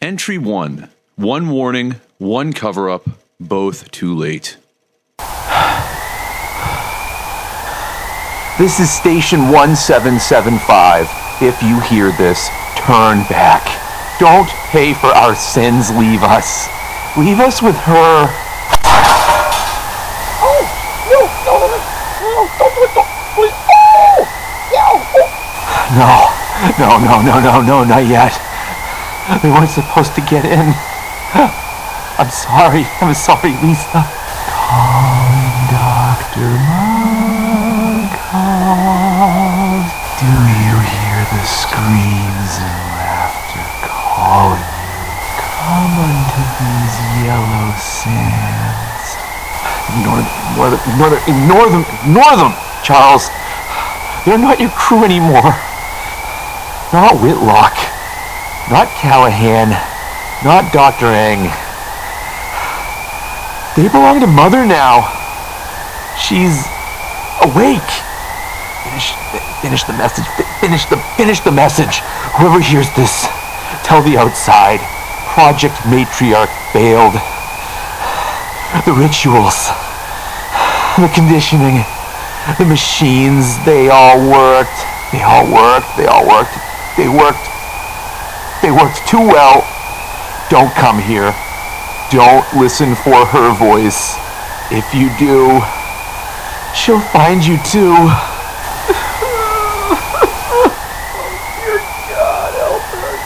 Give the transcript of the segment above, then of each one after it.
Entry 1. One warning, one cover-up, both too late. This is station 1775. If you hear this, turn back. Don't pay for our sins, leave us. Leave us with her. Oh, no, don't do it, please. No, not yet. We weren't supposed to get in. I'm sorry, Lisa. Calling Dr. Mughouse. Do you hear the screams and laughter calling you? Come unto these yellow sands. Ignore them, Charles. They're not your crew anymore. Not Whitlock. Not Callahan. Not Dr. Eng. They belong to Mother now. She's awake. Finish the message. Finish the message. Whoever hears this, tell the outside. Project Matriarch failed. The rituals, the conditioning, the machines, they all worked. They worked too well. Don't come here. Don't listen for her voice. If you do, she'll find you too. Dear God, help her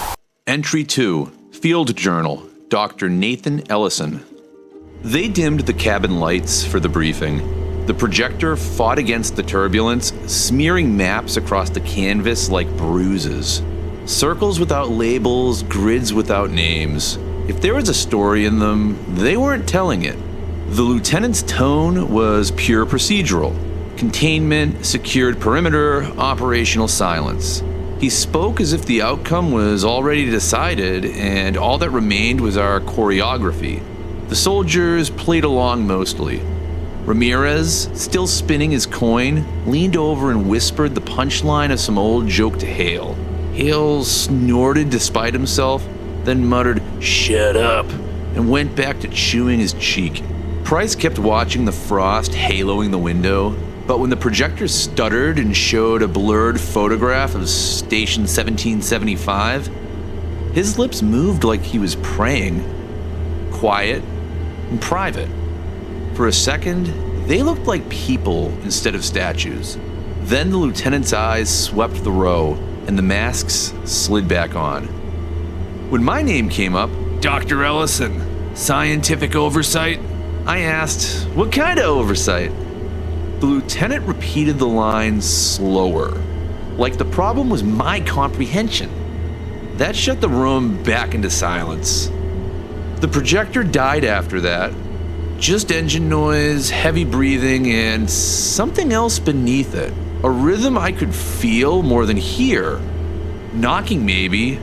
call. Entry 2. Field Journal. Dr. Nathan Ellison. They dimmed the cabin lights for the briefing. The projector fought against the turbulence, smearing maps across the canvas like bruises. Circles without labels, grids without names. If there was a story in them, they weren't telling it. The lieutenant's tone was pure procedural. Containment, secured perimeter, operational silence. He spoke as if the outcome was already decided and all that remained was our choreography. The soldiers played along mostly. Ramirez, still spinning his coin, leaned over and whispered the punchline of some old joke to Hale. Hale snorted despite himself, then muttered, "Shut up," and went back to chewing his cheek. Price kept watching the frost haloing the window, but when the projector stuttered and showed a blurred photograph of Station 1775, his lips moved like he was praying. Quiet and private. For a second, they looked like people instead of statues. Then the lieutenant's eyes swept the row, and the masks slid back on. When my name came up, Dr. Ellison, scientific oversight, I asked, what kind of oversight? The lieutenant repeated the line slower, like the problem was my comprehension. That shut the room back into silence. The projector died after that. Just engine noise, heavy breathing, and something else beneath it. A rhythm I could feel more than hear. Knocking maybe,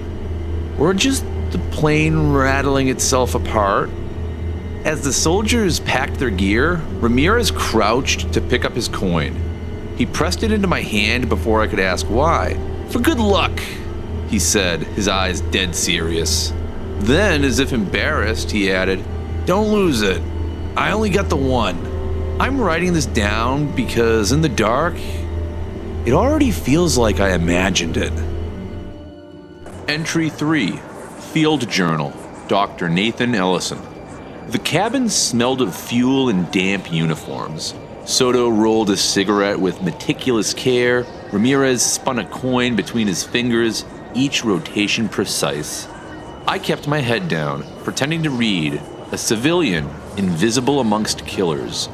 or just the plane rattling itself apart. As the soldiers packed their gear, Ramirez crouched to pick up his coin. He pressed it into my hand before I could ask why. "For good luck," he said, his eyes dead serious. Then, as if embarrassed, he added, "Don't lose it. I only got the one. I'm writing this down because in the dark, it already feels like I imagined it." Entry 3. Field Journal. Dr. Nathan Ellison. The cabin smelled of fuel and damp uniforms. Soto rolled a cigarette with meticulous care. Ramirez spun a coin between his fingers, each rotation precise. I kept my head down, pretending to read, a civilian invisible amongst killers.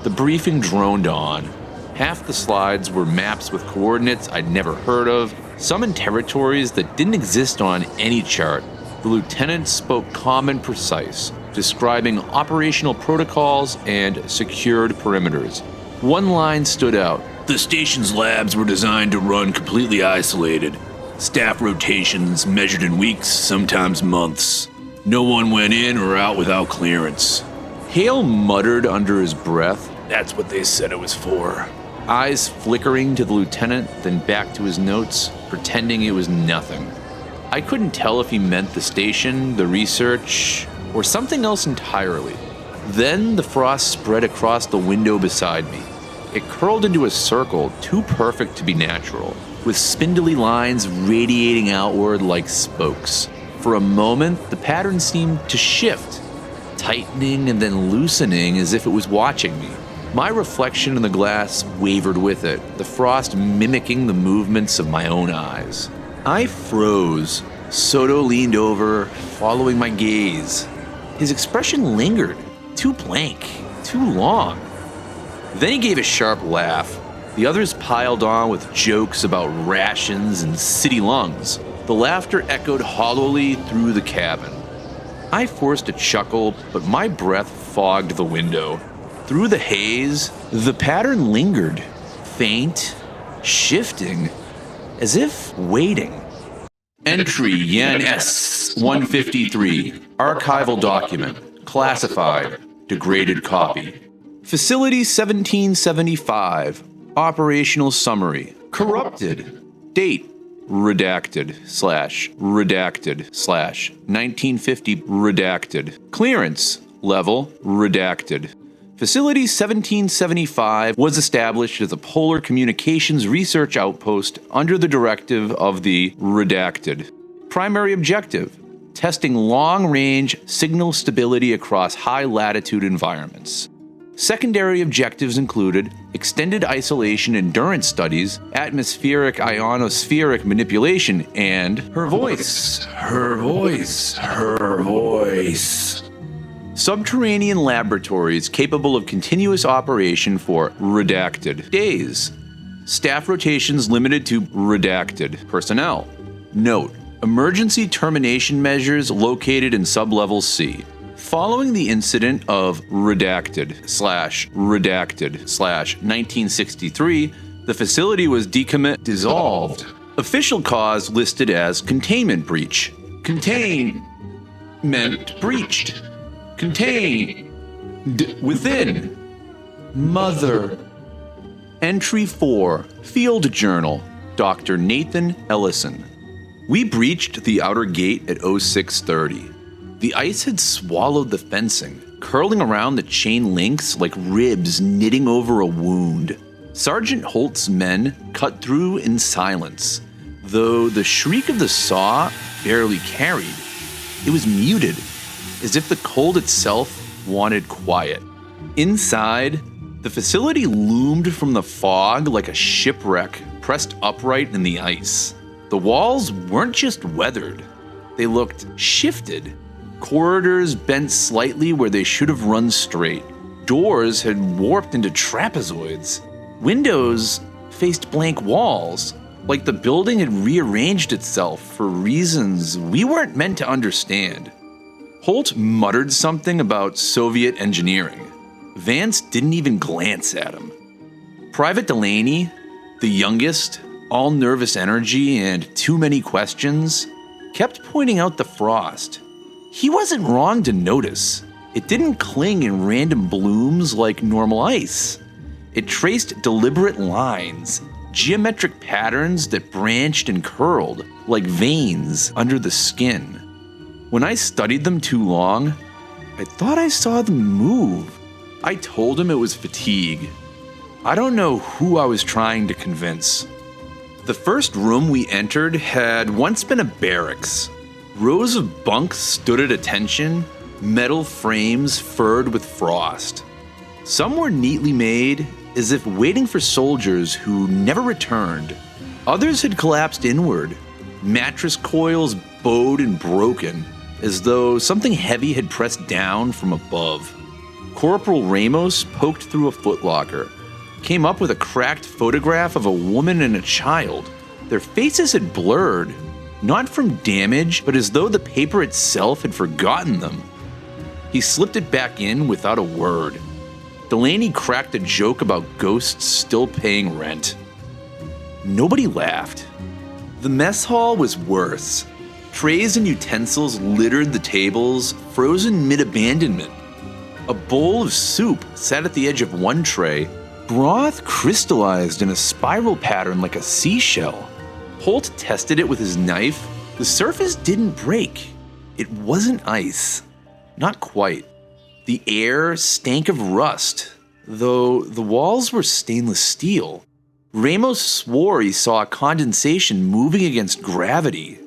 The briefing droned on. Half the slides were maps with coordinates I'd never heard of, some in territories that didn't exist on any chart. The lieutenant spoke calm and precise, describing operational protocols and secured perimeters. One line stood out. The station's labs were designed to run completely isolated. Staff rotations measured in weeks, sometimes months. No one went in or out without clearance. Hale muttered under his breath, "That's what they said it was for." eyes flickering to the lieutenant, then back to his notes, pretending it was nothing. I couldn't tell if he meant the station, the research, or something else entirely. Then the frost spread across the window beside me. It curled into a circle too perfect to be natural, with spindly lines radiating outward like spokes. For a moment, the pattern seemed to shift, tightening and then loosening as if it was watching me. My reflection in the glass wavered with it, the frost mimicking the movements of my own eyes. I froze. Soto leaned over, following my gaze. His expression lingered, too blank, too long. Then he gave a sharp laugh. The others piled on with jokes about rations and city lungs. The laughter echoed hollowly through the cabin. I forced a chuckle, but my breath fogged the window. Through the haze, the pattern lingered, faint, shifting, as if waiting. Entry Yan S-153, archival document, classified, degraded copy. Facility 1775, operational summary, corrupted, date, redacted / 1950 redacted, clearance, level, redacted. Facility 1775 was established as a polar communications research outpost under the directive of the redacted. Primary objective: testing long-range signal stability across high-latitude environments. Secondary objectives included extended isolation endurance studies, atmospheric ionospheric manipulation, and her voice. Subterranean laboratories capable of continuous operation for redacted days. Staff rotations limited to redacted personnel. Note: emergency termination measures located in sublevel C. Following the incident of redacted / 1963, the facility was dissolved. Official cause listed as containment breach. Containment breached. Contained within. Mother. Entry 4, Field Journal, Dr. Nathan Ellison. We breached the outer gate at 0630. The ice had swallowed the fencing, curling around the chain links like ribs knitting over a wound. Sergeant Holt's men cut through in silence, though the shriek of the saw barely carried. It was muted, as if the cold itself wanted quiet. Inside, the facility loomed from the fog like a shipwreck pressed upright in the ice. The walls weren't just weathered, they looked shifted. Corridors bent slightly where they should have run straight. Doors had warped into trapezoids. Windows faced blank walls, like the building had rearranged itself for reasons we weren't meant to understand. Holt muttered something about Soviet engineering. Vance didn't even glance at him. Private Delaney, the youngest, all nervous energy and too many questions, kept pointing out the frost. He wasn't wrong to notice. It didn't cling in random blooms like normal ice. It traced deliberate lines, geometric patterns that branched and curled like veins under the skin. When I studied them too long, I thought I saw them move. I told him it was fatigue. I don't know who I was trying to convince. The first room we entered had once been a barracks. Rows of bunks stood at attention, metal frames furred with frost. Some were neatly made, as if waiting for soldiers who never returned. Others had collapsed inward, mattress coils bowed and broken, as though something heavy had pressed down from above. Corporal Ramos poked through a footlocker, came up with a cracked photograph of a woman and a child. Their faces had blurred, not from damage, but as though the paper itself had forgotten them. He slipped it back in without a word. Delaney cracked a joke about ghosts still paying rent. Nobody laughed. The mess hall was worse. Trays and utensils littered the tables, frozen mid-abandonment. A bowl of soup sat at the edge of one tray, broth crystallized in a spiral pattern like a seashell. Holt tested it with his knife. The surface didn't break. It wasn't ice. Not quite. The air stank of rust, though the walls were stainless steel. Ramos swore he saw condensation moving against gravity,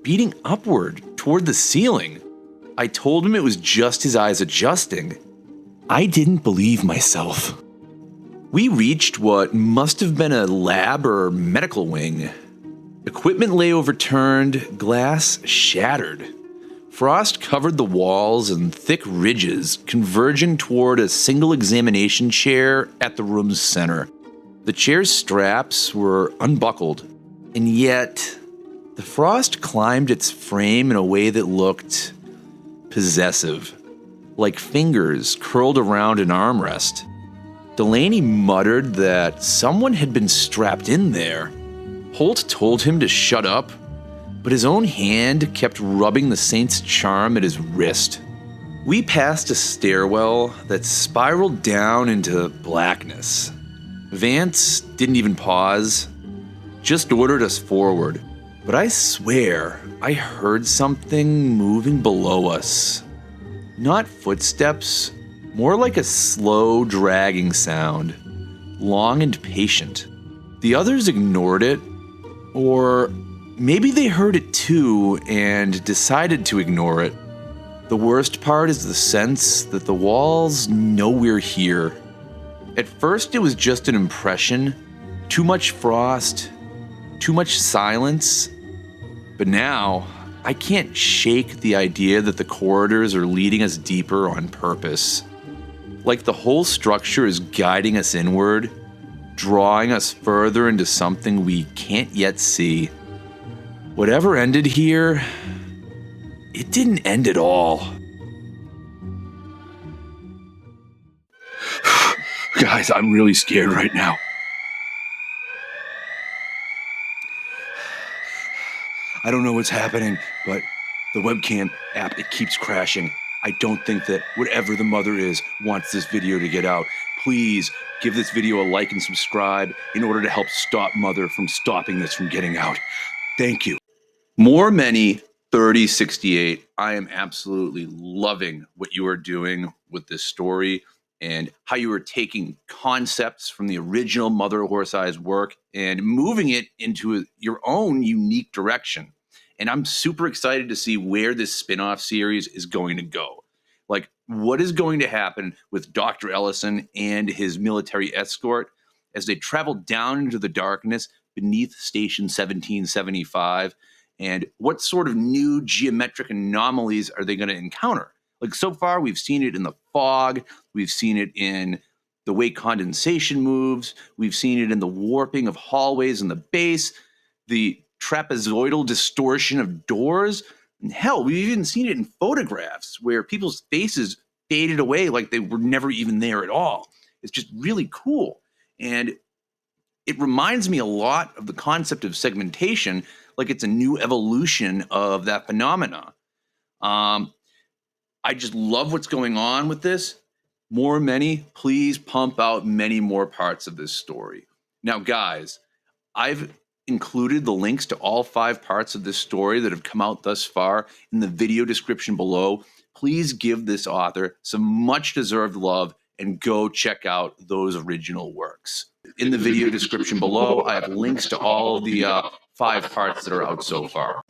beating upward toward the ceiling. I told him it was just his eyes adjusting. I didn't believe myself. We reached what must have been a lab or medical wing. Equipment lay overturned, glass shattered. Frost covered the walls and thick ridges, converging toward a single examination chair at the room's center. The chair's straps were unbuckled, and yet the frost climbed its frame in a way that looked possessive, like fingers curled around an armrest. Delaney muttered that someone had been strapped in there. Holt told him to shut up, but his own hand kept rubbing the saint's charm at his wrist. We passed a stairwell that spiraled down into blackness. Vance didn't even pause, just ordered us forward. But I swear I heard something moving below us. Not footsteps, more like a slow, dragging sound, long and patient. The others ignored it, or maybe they heard it too and decided to ignore it. The worst part is the sense that the walls know we're here. At first it was just an impression, too much frost, too much silence. But now, I can't shake the idea that the corridors are leading us deeper on purpose. Like the whole structure is guiding us inward, drawing us further into something we can't yet see. Whatever ended here, it didn't end at all. Guys, I'm really scared right now. I don't know what's happening, but the webcam app, it keeps crashing. I don't think that whatever the mother is wants this video to get out. Please give this video a like and subscribe in order to help stop Mother from stopping this from getting out. Thank you. More-Many3036, I am absolutely loving what you are doing with this story and how you are taking concepts from the original Mother Horse Eyes work and moving it into your own unique direction. And I'm super excited to see where this spin-off series is going to go. Like, what is going to happen with Dr. Ellison and his military escort as they travel down into the darkness beneath Station 1775, and what sort of new geometric anomalies are they going to encounter? Like, so far, we've seen it in the fog, we've seen it in the way condensation moves, we've seen it in the warping of hallways in the base, the trapezoidal distortion of doors, and hell, we've even seen it in photographs where people's faces faded away like they were never even there at all. It's just really cool. And it reminds me a lot of the concept of segmentation, like it's a new evolution of that phenomena. I just love what's going on with this. More-Many, please pump out many more parts of this story. Now, guys, I've included the links to all 5 parts of this story that have come out thus far in the video description below. Please give this author some much-deserved love and go check out those original works. In the video description below, I have links to all of the 5 parts that are out so far.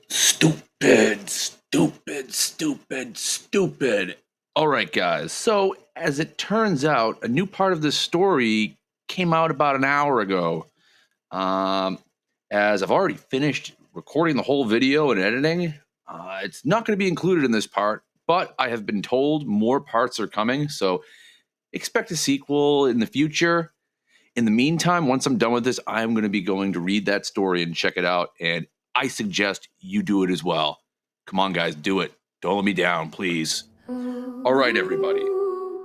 Stupid, stupid, stupid, stupid. All right, guys. So, as it turns out, a new part of this story came out about an hour ago. As I've already finished recording the whole video and editing, it's not going to be included in this part, but I have been told more parts are coming, so expect a sequel in the future. In the meantime, once I'm done with this, I'm going to be going to read that story and check it out, and I suggest you do it as well. Come on, guys, do it. Don't let me down, please. All right, everybody.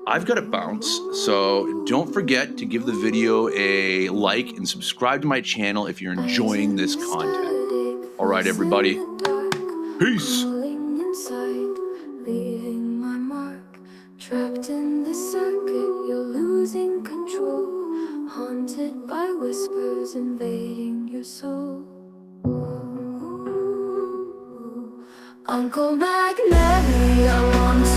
I've got to bounce, so don't forget to give the video a like and subscribe to my channel if you're enjoying this content. All right, everybody. Peace. Leaving my mark, trapped in the circuit, you're losing control. haunted by whispers invading your soul. Uncle Mac, let me, I want